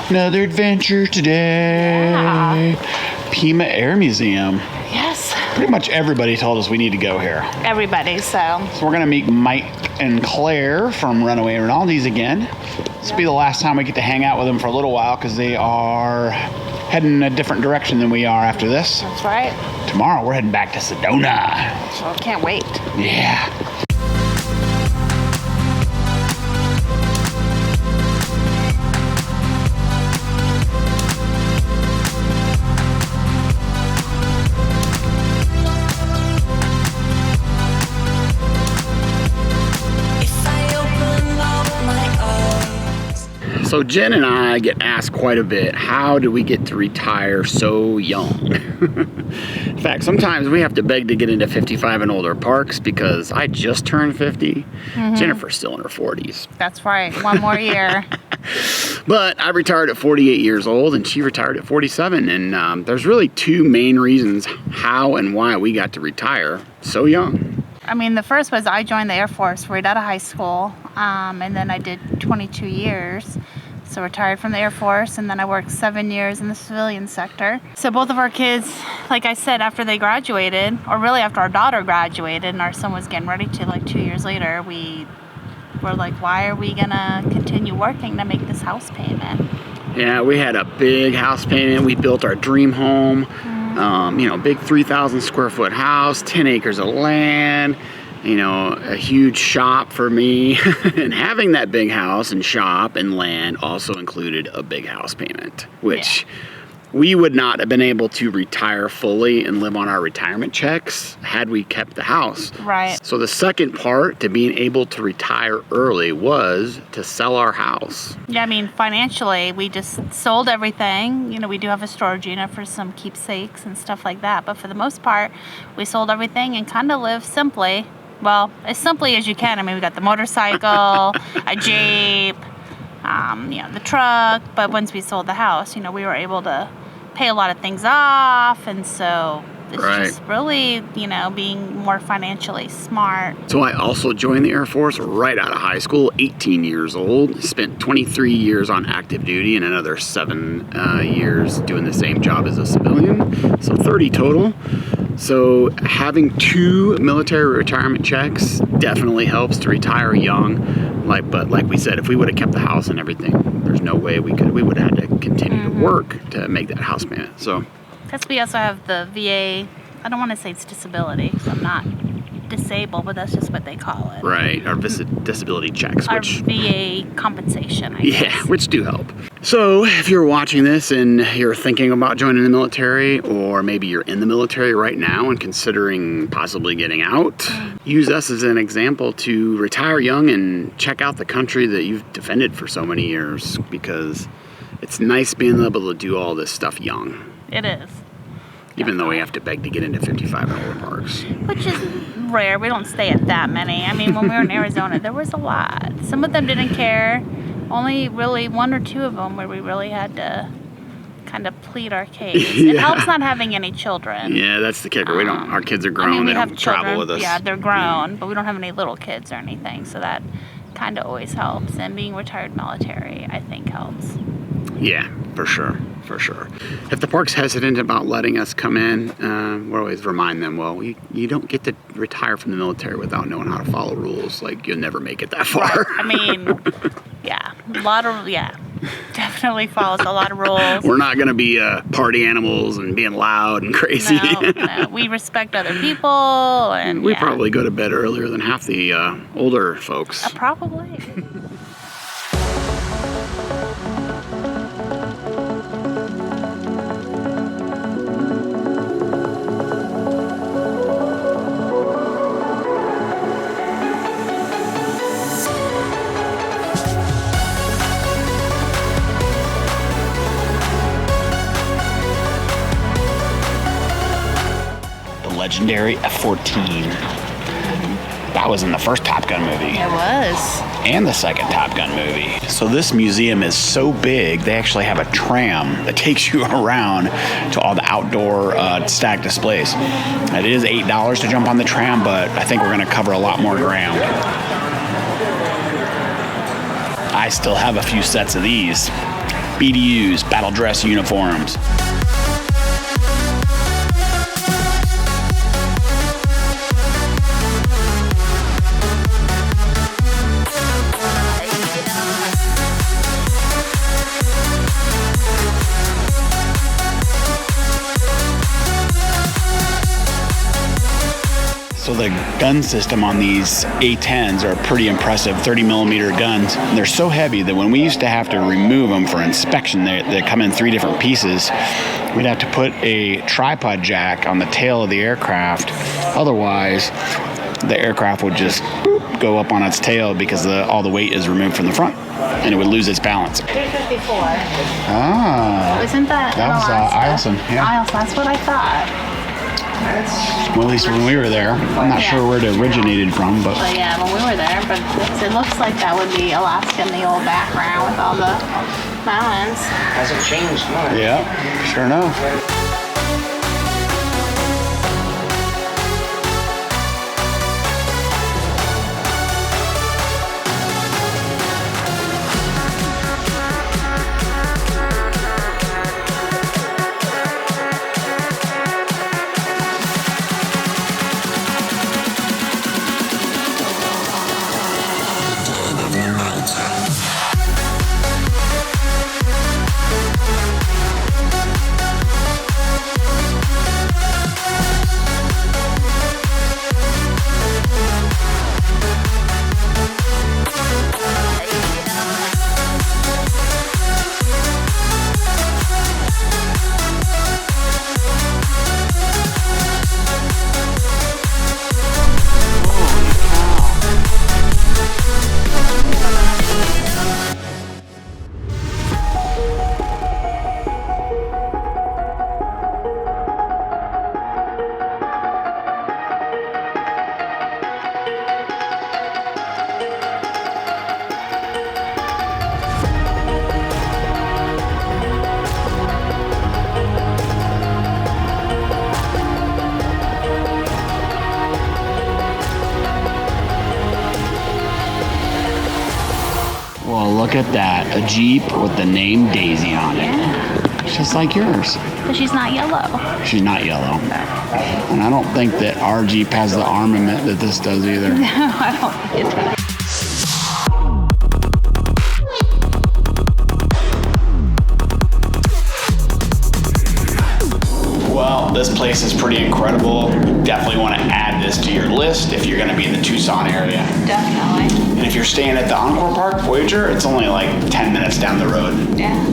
Another adventure today. Yeah. Pima Air Museum. Yes. Pretty much everybody told us we need to go here. Everybody, so So we're going to meet Mike and Claire from Runaway Rinaldi's again. This will be the last time we get to hang out with them for a little while because they are heading in a different direction than we are after this. that's right. Tomorrow we're heading back to Sedona. So I can't wait. Yeah. So Jen and I get asked quite a bit, how do we get to retire so young? In fact, sometimes we have to beg to get into 55 and older parks because I just turned 50. Jennifer's still in her 40s. That's right. One more year. But I retired at 48 years old and she retired at 47. And there's really two main reasons how and why we got to retire so young. I mean, the first was I joined the Air Force right out of high school, and then I did 22 years. So retired from the Air Force, and then I worked 7 years in the civilian sector. So both of our kids, like I said, after they graduated, or really after our daughter graduated and our son was getting ready to, like 2 years later, we were like, why are we gonna continue working to make this house payment? Yeah, we had a big house payment. We built our dream home. Big 3,000 square foot house, 10 acres of land, a huge shop for me. And having that big house and shop and land also included a big house payment, which we would not have been able to retire fully and live on our retirement checks had we kept the house. Right. So the second part to being able to retire early was to sell our house. Yeah, I mean, financially, we just sold everything. We do have a storage unit for some keepsakes and stuff like that. But for the most part, we sold everything and kind of lived simply. Well, as simply as you can. I mean, we got the motorcycle, a Jeep, the truck. But once we sold the house, we were able to pay a lot of things off. And so it's just really, being more financially smart. So I also joined the Air Force right out of high school, 18 years old. Spent 23 years on active duty and another 7 years doing the same job as a civilian. So 30 total. So having 2 military retirement checks definitely helps to retire young. But like we said, if we would have kept the house and everything, there's no way we would have had to continue to work to make that house payment. So because we also have the VA, I don't want to say it's disability, because I'm not disabled, but that's just what they call it. Right, our disability checks. Our VA compensation, I guess. Yeah, which do help. So if you're watching this and you're thinking about joining the military, or maybe you're in the military right now and considering possibly getting out, use us as an example to retire young and check out the country that you've defended for so many years, because it's nice being able to do all this stuff young. It is. Even though we have to beg to get into 55 and older parks. Which is rare. We don't stay at that many. I mean, when we were in Arizona, there was a lot. Some of them didn't care. Only really 1 or 2 of them where we really had to kind of plead our case. It helps not having any children. Yeah, that's the kicker. Our kids are grown. I mean, we they have don't children. travel with us. Yeah, they're grown, but we don't have any little kids or anything. So that kind of always helps. And being retired military, I think, helps. Yeah, for sure. If the park's hesitant about letting us come in, we always remind them, well, you don't get to retire from the military without knowing how to follow rules. Like, you'll never make it that far. Right. I mean, definitely follows a lot of rules. We're not going to be party animals and being loud and crazy. No, we respect other people. And we probably go to bed earlier than half the older folks. Probably. Legendary F-14. That was in the first Top Gun movie. It was. And the second Top Gun movie. So this museum is so big, they actually have a tram that takes you around to all the outdoor stack displays. It is $8 to jump on the tram, but I think we're going to cover a lot more ground. I still have a few sets of these. BDUs, battle dress uniforms. So the gun system on these A10s are pretty impressive, 30 millimeter guns. They're so heavy that when we used to have to remove them for inspection, they come in 3 different pieces. We'd have to put a tripod jack on the tail of the aircraft. Otherwise, the aircraft would just boop, go up on its tail because all the weight is removed from the front, and it would lose its balance. 354. Ah. Isn't that was Eielson, yeah. Eielson, that's what I thought. Well, at least when we were there. I'm not sure where it originated from, but... But yeah, when we were there, but it looks like that would be Alaska in the old background with all the mountains. Hasn't changed much. Yeah, sure enough. Well, look at that. A Jeep with the name Daisy on it. Yeah. It's just like yours. But she's not yellow. She's not yellow. And I don't think that our Jeep has the armament that this does either. No, I don't think it does. Well, this place is pretty incredible. Definitely want to add this to your list if you're going to be in the Tucson area. Definitely. And if you're staying at the Encore Park, Voyager, it's only like 10 minutes down the road. Yeah.